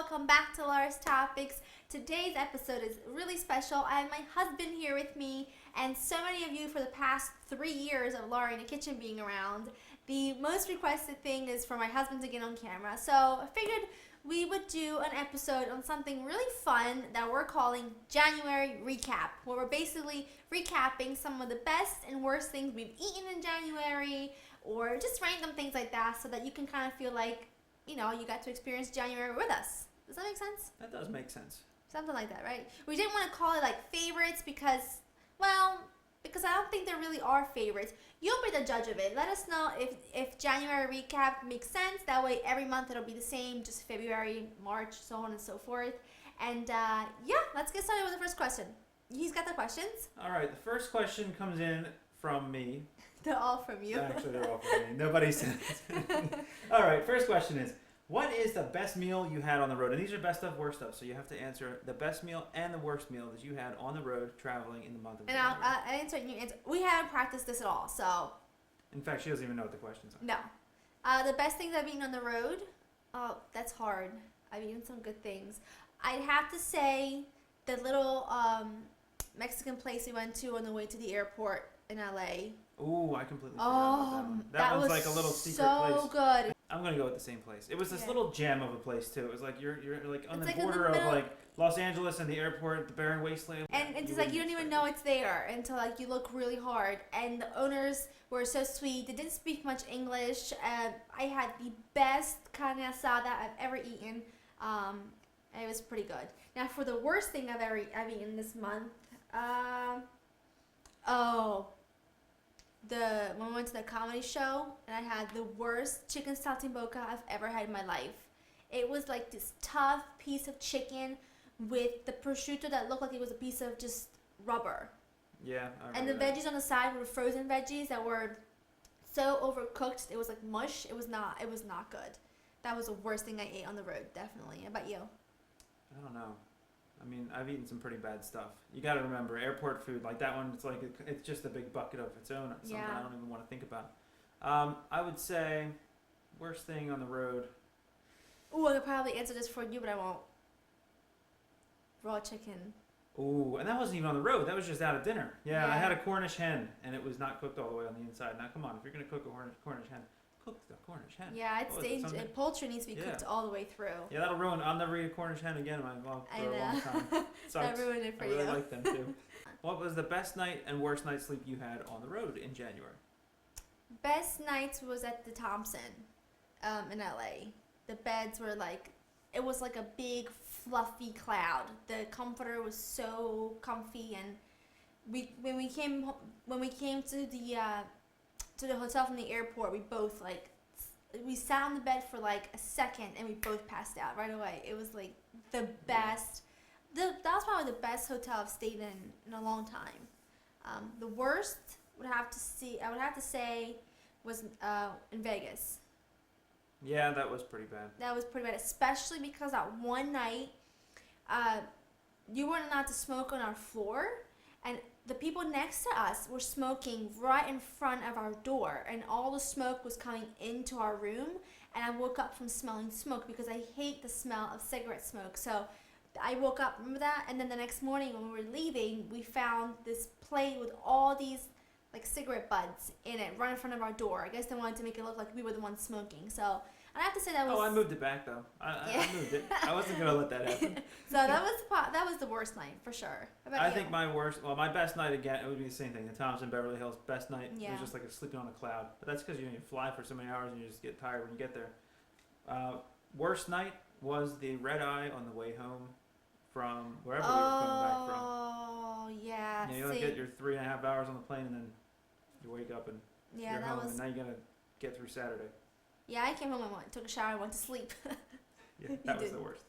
welcome back to Laura's Topics. Today's episode is really special. I have my husband here with me, and so many of you for the past 3 years of Laura in the kitchen being around. The most requested thing is for my husband to get on camera, so I figured we would do an episode on something really fun that we're calling January Recap, where we're basically recapping some of the best and worst things we've eaten in January, or just random things like that, so that you can kind of feel like, you got to experience January with us. Does that make sense? That does make sense. Something like that, right? We didn't want to call it like favorites because I don't think there really are favorites. You'll be the judge of it. Let us know if January recap makes sense. That way every month it'll be the same, just February, March, so on and so forth. And let's get started with the first question. He's got the questions. All right, the first question comes in from me. They're all from you. Actually, they're all from me. Nobody said it. All right, first question is, what is the best meal you had on the road? And these are best stuff, worst stuff. So you have to answer the best meal and the worst meal that you had on the road traveling in the month of January. And I'll answer you. We haven't practiced this at all, so. In fact, she doesn't even know what the questions are. No. The best things I've eaten on the road? Oh, that's hard. I've eaten some good things. I'd have to say the little Mexican place we went to on the way to the airport in LA. Ooh, I completely forgot about that one. That one's like a little secret place. So good. I'm gonna go with the same place. It was this little gem of a place too. It was like you're like on the like border of like Los Angeles and the airport, the barren wasteland. And it's just like you don't even know it's there until like you look really hard. And the owners were so sweet. They didn't speak much English. I had the best carne asada I've ever eaten. It was pretty good. Now for the worst thing I've eaten this month, when we went to the comedy show and I had the worst chicken saltimbocca I've ever had in my life. It was like this tough piece of chicken with the prosciutto that looked like it was a piece of just rubber. Yeah, I and the remember veggies on the side were frozen veggies that were so overcooked. It was like mush. It was not good. That was the worst thing I ate on the road, definitely. How about you? I don't know. I mean, I've eaten some pretty bad stuff. You got to remember, airport food, like that one, it's just a big bucket of its own. Something I don't even want to think about. I would say, worst thing on the road. Ooh, I could probably answer this for you, but I won't. Raw chicken. Ooh, and that wasn't even on the road. That was just out of dinner. Yeah, I had a Cornish hen, and it was not cooked all the way on the inside. Now, come on, if you're going to cook a Cornish hen, cook the Cornish hen. Yeah, it's dangerous. Poultry needs to be cooked all the way through. Yeah, that'll ruin. I'll never eat a Cornish hen again for a long time. That ruined it for you. I really like them too. What was the best night and worst night's sleep you had on the road in January? Best nights was at the Thompson, in LA. The beds were it was like a big fluffy cloud. The comforter was so comfy, and when we came to the hotel from the airport, we both we sat on the bed for like a second and we both passed out right away. It was like the best. That was probably the best hotel I've stayed in a long time. The worst I would have to say was in Vegas. Yeah, that was pretty bad. That was pretty bad, especially because that one night, you weren't allowed to smoke on our floor, and the people next to us were smoking right in front of our door, and all the smoke was coming into our room, and I woke up from smelling smoke because I hate the smell of cigarette smoke. So I woke up, remember that? And then the next morning when we were leaving, we found this plate with all these cigarette butts in it right in front of our door. I guess they wanted to make it look like we were the ones smoking. So I have to say that was... Oh, I moved it back though. I moved it. I wasn't going to let that happen. So that was the worst night for sure. I think my best night again, it would be the same thing. The Thompson Beverly Hills best night. Yeah. It was just like sleeping on a cloud. But that's because you fly for so many hours and you just get tired when you get there. Worst night was the red eye on the way home from wherever we were coming back from. Oh, yeah. You only get your 3.5 hours on the plane, and then you wake up and you're home, and now you got to get through Saturday. Yeah, I came home and took a shower and went to sleep. Yeah, that was the worst.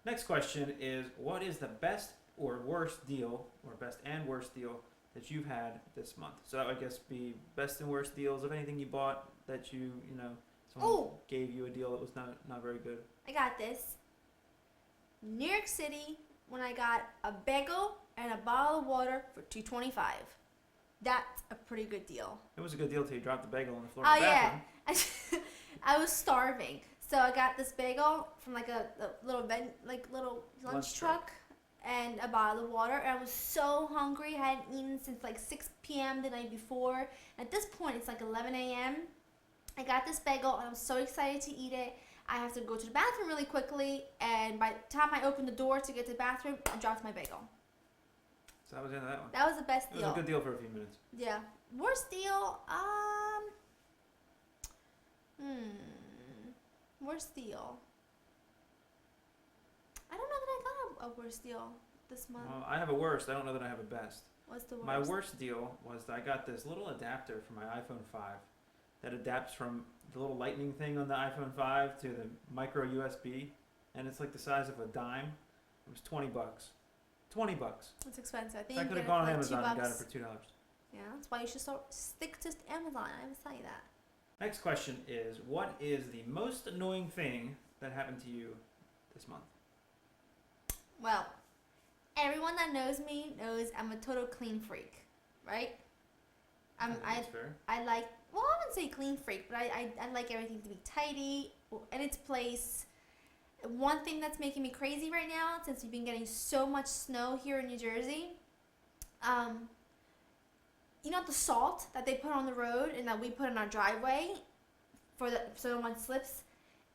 Next question is, what is the best or worst deal, or best and worst deal, that you've had this month? So that would, I guess, be best and worst deals of anything you bought that someone gave you a deal that was not very good. I got this. New York City, when I got a bagel and a bottle of water for $2.25. That's a pretty good deal. It was a good deal till you dropped the bagel on the floor Oh, of the bathroom. Yeah. I was starving. So I got this bagel from like a little little lunch truck and a bottle of water. And I was so hungry. I hadn't eaten since like 6 p.m. the night before. At this point, it's like 11 a.m. I got this bagel and I'm so excited to eat it. I have to go to the bathroom really quickly, and by the time I opened the door to get to the bathroom, I dropped my bagel. So that was the end of that one. That was the best deal. It was a good deal for a few minutes. Yeah. Worst deal, worst deal. I don't know that I got a worst deal this month. Well, I have a worst. I don't know that I have a best. What's the worst? My worst deal was that I got this little adapter for my iPhone 5 that adapts from the little lightning thing on the iPhone 5 to the micro USB, and it's like the size of a dime. It was $20. $20. It's expensive. I think I you could get have it gone for on like Amazon and got it $2. for $2. Yeah, that's why you should stick to Amazon. I always tell you that. Next question is, what is the most annoying thing that happened to you this month? Well, everyone that knows me knows I'm a total clean freak, right? I think that's fair. I like, well, I wouldn't say clean freak, but I like everything to be tidy, in its place. One thing that's making me crazy right now, since we've been getting so much snow here in New Jersey, you know the salt that they put on the road and that we put in our driveway so no one slips?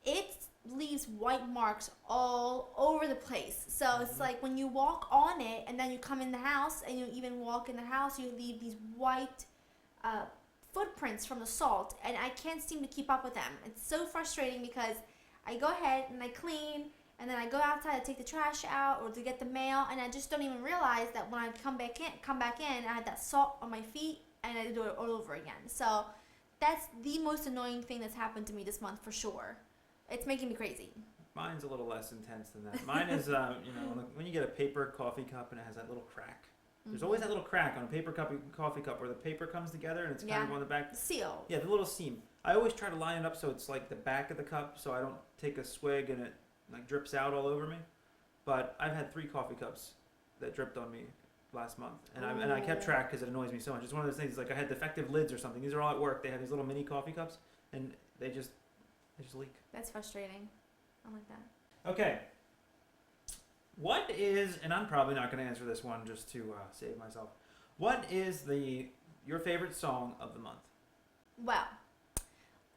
It leaves white marks all over the place. So it's like when you walk on it and then you come in the house and you even walk in the house, you leave these white footprints from the salt, and I can't seem to keep up with them. It's so frustrating because I go ahead and I clean, and then I go outside to take the trash out or to get the mail, and I just don't even realize that when I come back in, I had that salt on my feet, and I do it all over again. So that's the most annoying thing that's happened to me this month for sure. It's making me crazy. Mine's a little less intense than that. Mine is, when you get a paper coffee cup and it has that little crack. There's always that little crack on a paper coffee cup where the paper comes together and it's kind of on the back. The seal. Yeah, the little seam. I always try to line it up so it's like the back of the cup, so I don't take a swig and it like drips out all over me. But I've had 3 coffee cups that dripped on me last month, and I kept track because it annoys me so much. It's one of those things like I had defective lids or something. These are all at work. They have these little mini coffee cups, and they just leak. That's frustrating. I like that. Okay. What is, and I'm probably not going to answer this one just to save myself. What is your favorite song of the month? Well,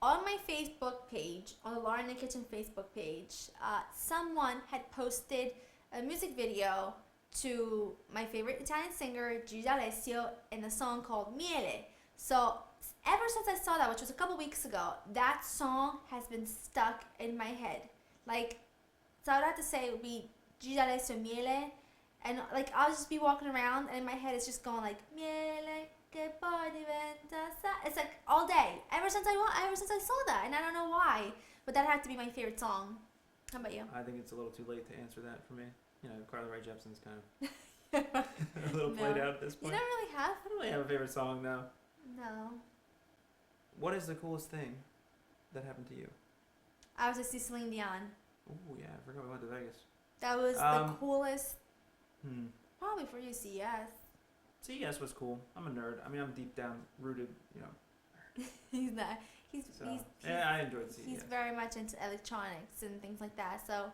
on my Facebook page, on the Laura in the Kitchen Facebook page, someone had posted a music video to my favorite Italian singer, Gigi D'Alessio, in a song called Miele. So ever since I saw that, which was a couple weeks ago, that song has been stuck in my head. Like, so I would have to say it would be Gigi D'Alessio Miele, and like I'll just be walking around and in my head it's just going like Miele che poi diventa sa. It's like all day ever since I saw that, and I don't know why, but that had to be my favorite song. How about you? I think it's a little too late to answer that for me. You know, Carly Rae Jepsen's kind of a little played out at this point. You don't really have? I don't really have a favorite song now. No. What is the coolest thing that happened to you? I was to see Celine Dion. Oh yeah, I forgot we went to Vegas. That was the coolest. Probably for you, CES. CES was cool. I'm a nerd. I mean, I'm deep down rooted, nerd. He's not. Yeah, I enjoyed CES. He's very much into electronics and things like that. So,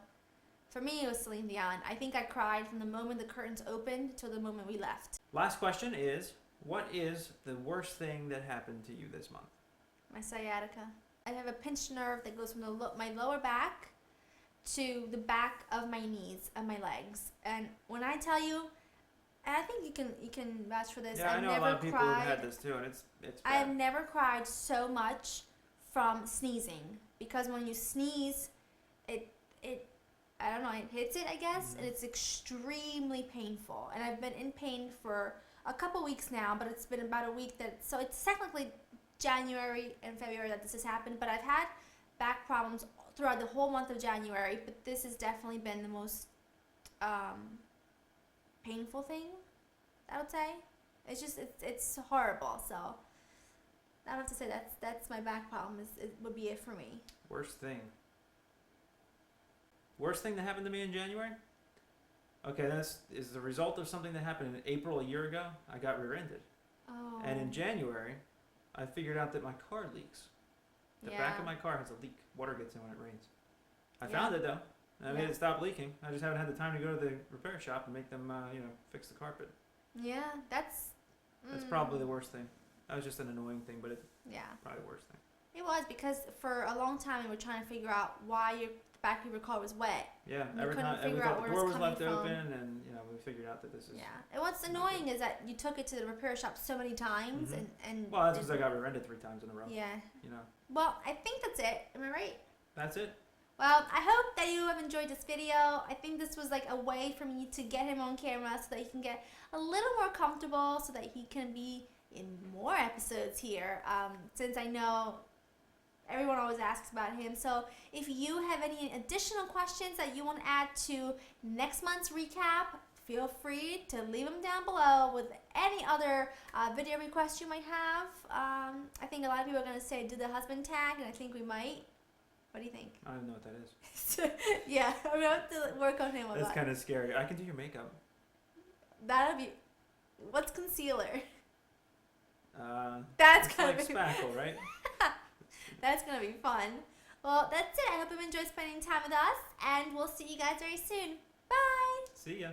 for me, it was Celine Dion. I think I cried from the moment the curtains opened till the moment we left. Last question is, what is the worst thing that happened to you this month? My sciatica. I have a pinched nerve that goes from my lower back to the back of my knees and my legs. And when I tell you, and I think you can vouch for this. Yeah, I know a lot of people who've had this too, and it's bad. I have never cried so much from sneezing, because when you sneeze, it I don't know, it hits it, I guess, and it's extremely painful. And I've been in pain for a couple weeks now, but it's been about a week so it's technically January and February that this has happened, but I've had back problems throughout the whole month of January, but this has definitely been the most painful thing, I would say. It's just it's horrible. So I have to say that's my back problem. It would be it for me. Worst thing that happened to me in January? Okay, this is the result of something that happened in April a year ago. I got rear-ended. Oh. And in January, I figured out that my car leaks. The Yeah. back of my car has a leak. Water gets in when it rains. I Yeah. found it though. I made Yeah. it stop leaking. I just haven't had the time to go to the repair shop and make them, fix the carpet. Yeah, that's. That's probably the worst thing. That was just an annoying thing, but it's Yeah, probably the worst thing. it was because for a long time we were trying to figure out why the back of your car was wet. Yeah, We every couldn't time we figure thought out the where door it's was left coming from. open, and we figured out that this is. Yeah, and what's annoying is that you took it to the repair shop so many times, Mhm. and Well, that's because I got rear-ended 3 times in a row. Yeah. You know, Well, I think that's it. Am I right? that's it. Well, I hope that you have enjoyed this video. I think this was like a way for me to get him on camera so that he can get a little more comfortable, so that he can be in more episodes here. Since I know everyone always asks about him. So if you have any additional questions that you want to add to next month's recap, feel free to leave them down below with any other video requests you might have. I think a lot of people are going to say do the husband tag, and I think we might. What do you think? I don't even know what that is. Yeah, I'm gonna have to work on him a That's lot. kind of scary. I can do your makeup. That'll be. What's concealer? That's That's gonna like be. spackle, right? That's gonna be fun. Well, that's it. I hope you enjoyed spending time with us, and we'll see you guys very soon. Bye. See ya.